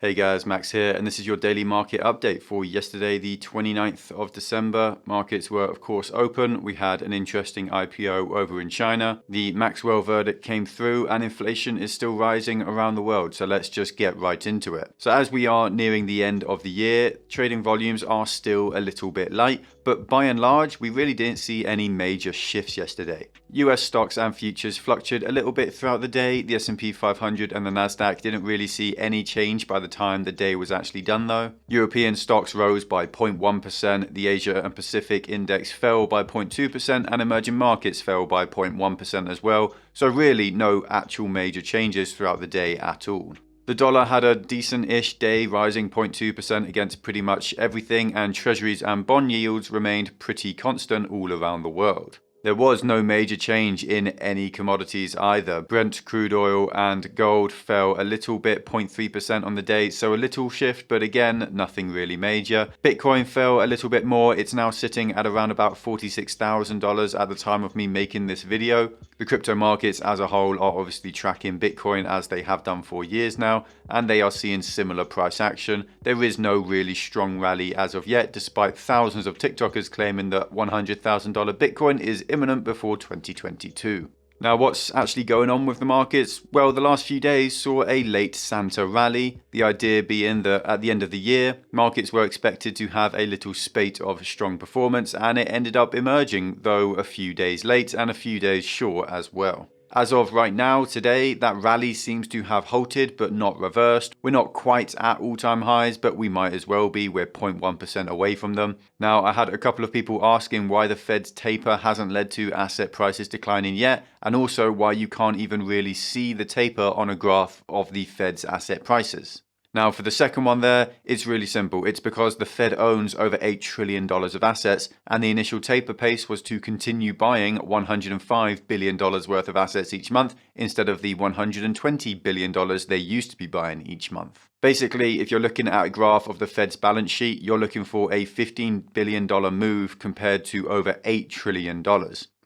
Hey guys, Max here, and this is your daily market update for yesterday, the 29th of December. Markets were, of course, open. We had an interesting IPO over in China. The Maxwell verdict came through, and inflation is still rising around the world. So let's just get right into it. So as we are nearing the end of the year, trading volumes are still a little bit light, but by and large, we really didn't see any major shifts yesterday. US stocks and futures fluctuated a little bit throughout the day. The S&P 500 and the Nasdaq didn't really see any change by the time the day was actually done though. European stocks rose by 0.1%, the Asia and Pacific index fell by 0.2%, and emerging markets fell by 0.1% as well. So really no actual major changes throughout the day at all. The dollar had a decent-ish day, rising 0.2% against pretty much everything, and treasuries and bond yields remained pretty constant all around the world. There was no major change in any commodities either. Brent crude oil and gold fell a little bit, 0.3% on the day, so a little shift, but again, nothing really major. Bitcoin fell a little bit more. It's now sitting at around about $46,000 at the time of me making this video. The crypto markets as a whole are obviously tracking Bitcoin as they have done for years now, and they are seeing similar price action. There is no really strong rally as of yet, despite thousands of TikTokers claiming that $100,000 Bitcoin is imminent before 2022. Now, what's actually going on with the markets? Well, the last few days saw a late Santa rally. The idea being that at the end of the year, markets were expected to have a little spate of strong performance, and it ended up emerging, though a few days late and a few days short as well. As of right now, today, that rally seems to have halted but not reversed. We're not quite at all-time highs, but we might as well be. We're 0.1% away from them. Now, I had a couple of people asking why the Fed's taper hasn't led to asset prices declining yet, and also why you can't even really see the taper on a graph of the Fed's asset prices. Now, for the second one there, it's really simple. It's because the Fed owns over $8 trillion of assets, and the initial taper pace was to continue buying $105 billion worth of assets each month instead of the $120 billion they used to be buying each month. Basically, if you're looking at a graph of the Fed's balance sheet, you're looking for a $15 billion move compared to over $8 trillion.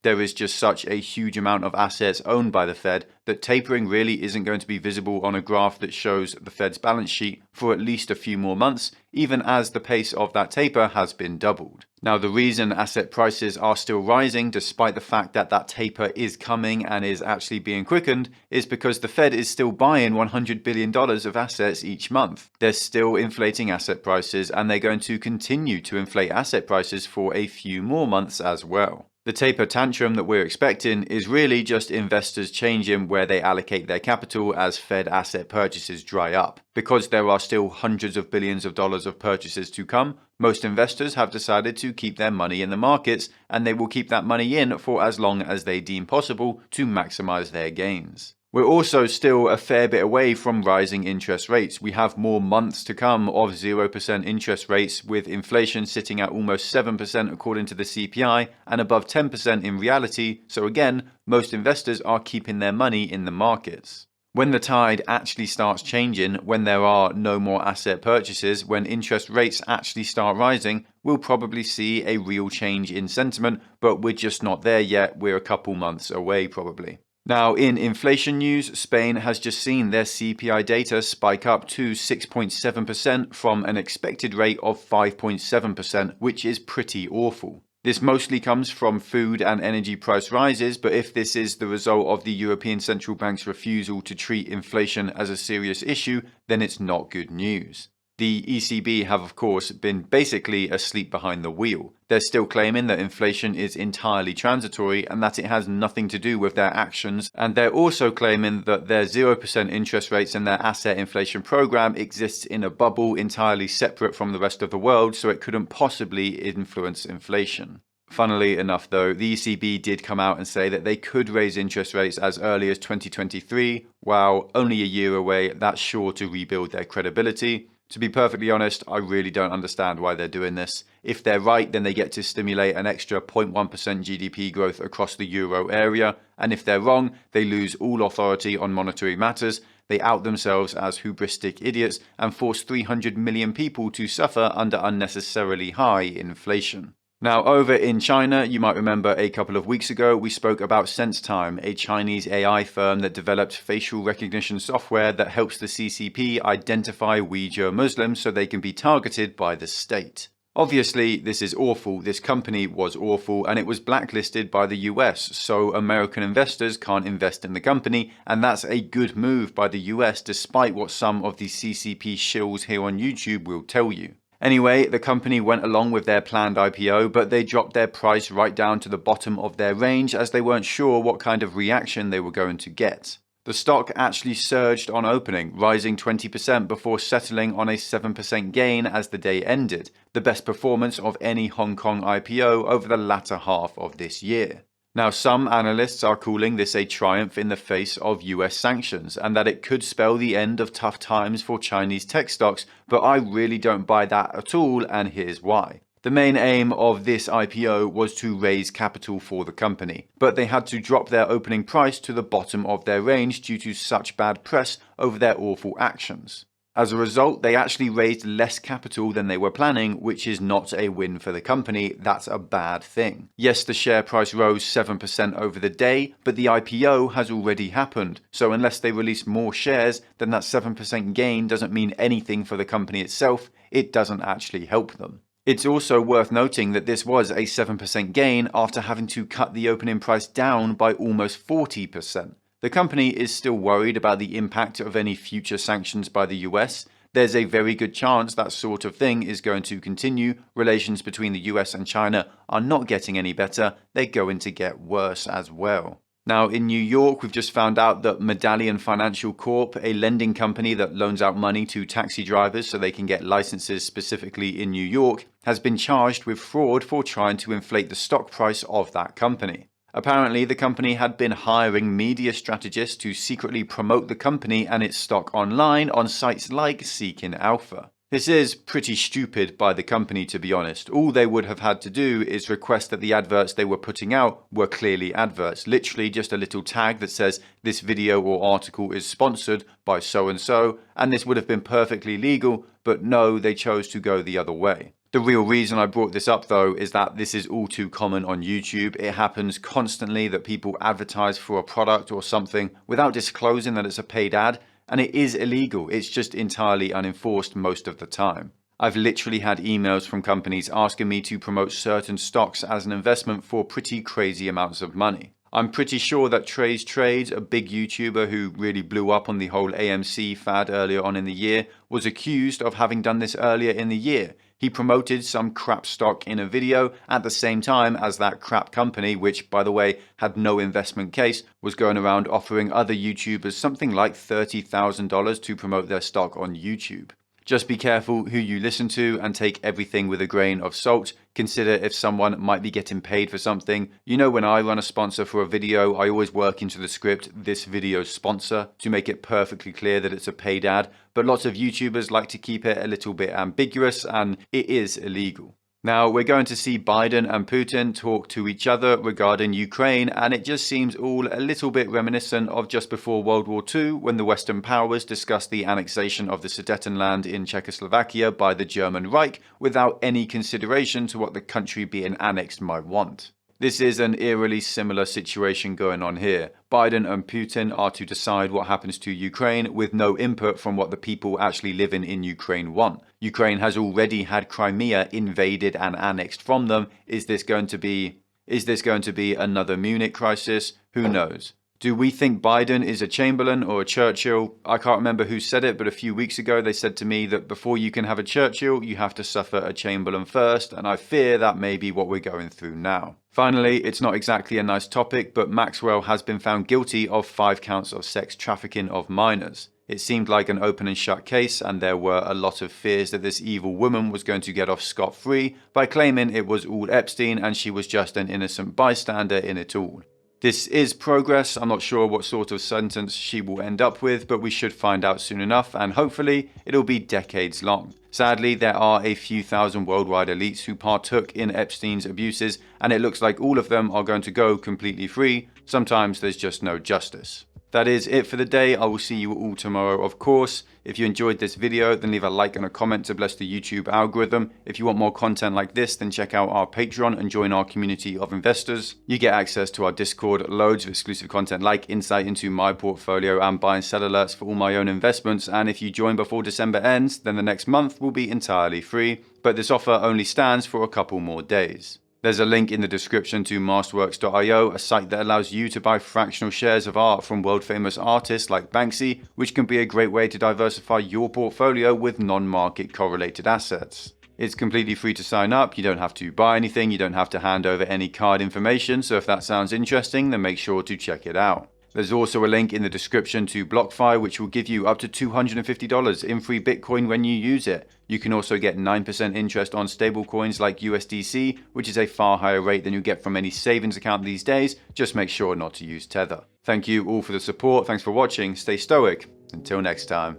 There is just such a huge amount of assets owned by the Fed that tapering really isn't going to be visible on a graph that shows the Fed's balance sheet for at least a few more months, even as the pace of that taper has been doubled. Now, the reason asset prices are still rising despite the fact that that taper is coming and is actually being quickened is because the Fed is still buying $100 billion of assets each month. They're still inflating asset prices, and they're going to continue to inflate asset prices for a few more months as well. The taper tantrum that we're expecting is really just investors changing where they allocate their capital as Fed asset purchases dry up. Because there are still hundreds of billions of dollars of purchases to come, most investors have decided to keep their money in the markets, and they will keep that money in for as long as they deem possible to maximize their gains. We're also still a fair bit away from rising interest rates. We have more months to come of 0% interest rates, with inflation sitting at almost 7% according to the CPI and above 10% in reality. So again, most investors are keeping their money in the markets. When the tide actually starts changing, when there are no more asset purchases, when interest rates actually start rising, we'll probably see a real change in sentiment, but we're just not there yet. We're a couple months away probably. Now, in inflation news, Spain has just seen their CPI data spike up to 6.7% from an expected rate of 5.7%, which is pretty awful. This mostly comes from food and energy price rises, but if this is the result of the European Central Bank's refusal to treat inflation as a serious issue, then it's not good news. The ECB have, of course, been basically asleep behind the wheel. They're still claiming that inflation is entirely transitory and that it has nothing to do with their actions. And they're also claiming that their 0% interest rates and their asset inflation program exists in a bubble entirely separate from the rest of the world, so it couldn't possibly influence inflation. Funnily enough though, the ECB did come out and say that they could raise interest rates as early as 2023. While only a year away, that's sure to rebuild their credibility. To be perfectly honest, I really don't understand why they're doing this. If they're right, then they get to stimulate an extra 0.1% GDP growth across the euro area. And if they're wrong, they lose all authority on monetary matters. They out themselves as hubristic idiots and force 300 million people to suffer under unnecessarily high inflation. Now, over in China, you might remember a couple of weeks ago, we spoke about SenseTime, a Chinese AI firm that developed facial recognition software that helps the CCP identify Uyghur Muslims so they can be targeted by the state. Obviously, this is awful. This company was awful and it was blacklisted by the US, so American investors can't invest in the company, and that's a good move by the US despite what some of the CCP shills here on YouTube will tell you. Anyway, the company went along with their planned IPO, but they dropped their price right down to the bottom of their range as they weren't sure what kind of reaction they were going to get. The stock actually surged on opening, rising 20% before settling on a 7% gain as the day ended, the best performance of any Hong Kong IPO over the latter half of this year. Now, some analysts are calling this a triumph in the face of US sanctions and that it could spell the end of tough times for Chinese tech stocks, but I really don't buy that at all, and here's why. The main aim of this IPO was to raise capital for the company, but they had to drop their opening price to the bottom of their range due to such bad press over their awful actions. As a result, they actually raised less capital than they were planning, which is not a win for the company. That's a bad thing. Yes, the share price rose 7% over the day, but the IPO has already happened. So unless they release more shares, then that 7% gain doesn't mean anything for the company itself. It doesn't actually help them. It's also worth noting that this was a 7% gain after having to cut the opening price down by almost 40%. The company is still worried about the impact of any future sanctions by the US. There's a very good chance that sort of thing is going to continue. Relations between the US and China are not getting any better. They're going to get worse as well. Now, in New York, we've just found out that Medallion Financial Corp, a lending company that loans out money to taxi drivers so they can get licenses specifically in New York, has been charged with fraud for trying to inflate the stock price of that company. Apparently, the company had been hiring media strategists to secretly promote the company and its stock online on sites like Seeking Alpha. This is pretty stupid by the company, to be honest. All they would have had to do is request that the adverts they were putting out were clearly adverts, literally just a little tag that says this video or article is sponsored by so-and-so, and this would have been perfectly legal, but no, they chose to go the other way. The real reason I brought this up though is that this is all too common on YouTube. It happens constantly that people advertise for a product or something without disclosing that it's a paid ad, and it is illegal. It's just entirely unenforced most of the time. I've literally had emails from companies asking me to promote certain stocks as an investment for pretty crazy amounts of money. I'm pretty sure that Trey's Trades, a big YouTuber who really blew up on the whole AMC fad earlier on in the year, was accused of having done this earlier in the year. He promoted some crap stock in a video at the same time as that crap company, which, by the way, had no investment case, was going around offering other YouTubers something like $30,000 to promote their stock on YouTube. Just be careful who you listen to and take everything with a grain of salt. Consider if someone might be getting paid for something. You know, when I run a sponsor for a video, I always work into the script this video's sponsor to make it perfectly clear that it's a paid ad. But lots of YouTubers like to keep it a little bit ambiguous, and it is illegal. Now, we're going to see Biden and Putin talk to each other regarding Ukraine, and it just seems all a little bit reminiscent of just before World War II, when the Western powers discussed the annexation of the Sudetenland in Czechoslovakia by the German Reich without any consideration to what the country being annexed might want. This is an eerily similar situation going on here. Biden and Putin are to decide what happens to Ukraine with no input from what the people actually living in Ukraine want. Ukraine has already had Crimea invaded and annexed from them. Is this going to be another Munich crisis? Who knows? Do we think Biden is a Chamberlain or a Churchill? I can't remember who said it, but a few weeks ago they said to me that before you can have a Churchill, you have to suffer a Chamberlain first, and I fear that may be what we're going through now. Finally, it's not exactly a nice topic, but Maxwell has been found guilty of 5 counts of sex trafficking of minors. It seemed like an open and shut case, and there were a lot of fears that this evil woman was going to get off scot-free by claiming it was all Epstein and she was just an innocent bystander in it all. This is progress. I'm not sure what sort of sentence she will end up with, but we should find out soon enough, and hopefully it'll be decades long. Sadly, there are a few thousand worldwide elites who partook in Epstein's abuses, and it looks like all of them are going to go completely free. Sometimes there's just no justice. That is it for the day. I will see you all tomorrow, of course. If you enjoyed this video, then leave a like and a comment to bless the YouTube algorithm. If you want more content like this, then check out our Patreon and join our community of investors. You get access to our Discord, loads of exclusive content like insight into my portfolio and buy and sell alerts for all my own investments. And if you join before December ends, then the next month will be entirely free. But this offer only stands for a couple more days. There's a link in the description to masterworks.io, a site that allows you to buy fractional shares of art from world-famous artists like Banksy, which can be a great way to diversify your portfolio with non-market correlated assets. It's completely free to sign up, you don't have to buy anything, you don't have to hand over any card information, so if that sounds interesting, then make sure to check it out. There's also a link in the description to BLOCKFI, which will give you up to $250 in free Bitcoin when you use it. You can also get 9% interest on stablecoins like USDC, which is a far higher rate than you get from any savings account these days. Just make sure not to use Tether. Thank you all for the support. Thanks for watching. Stay stoic. Until next time.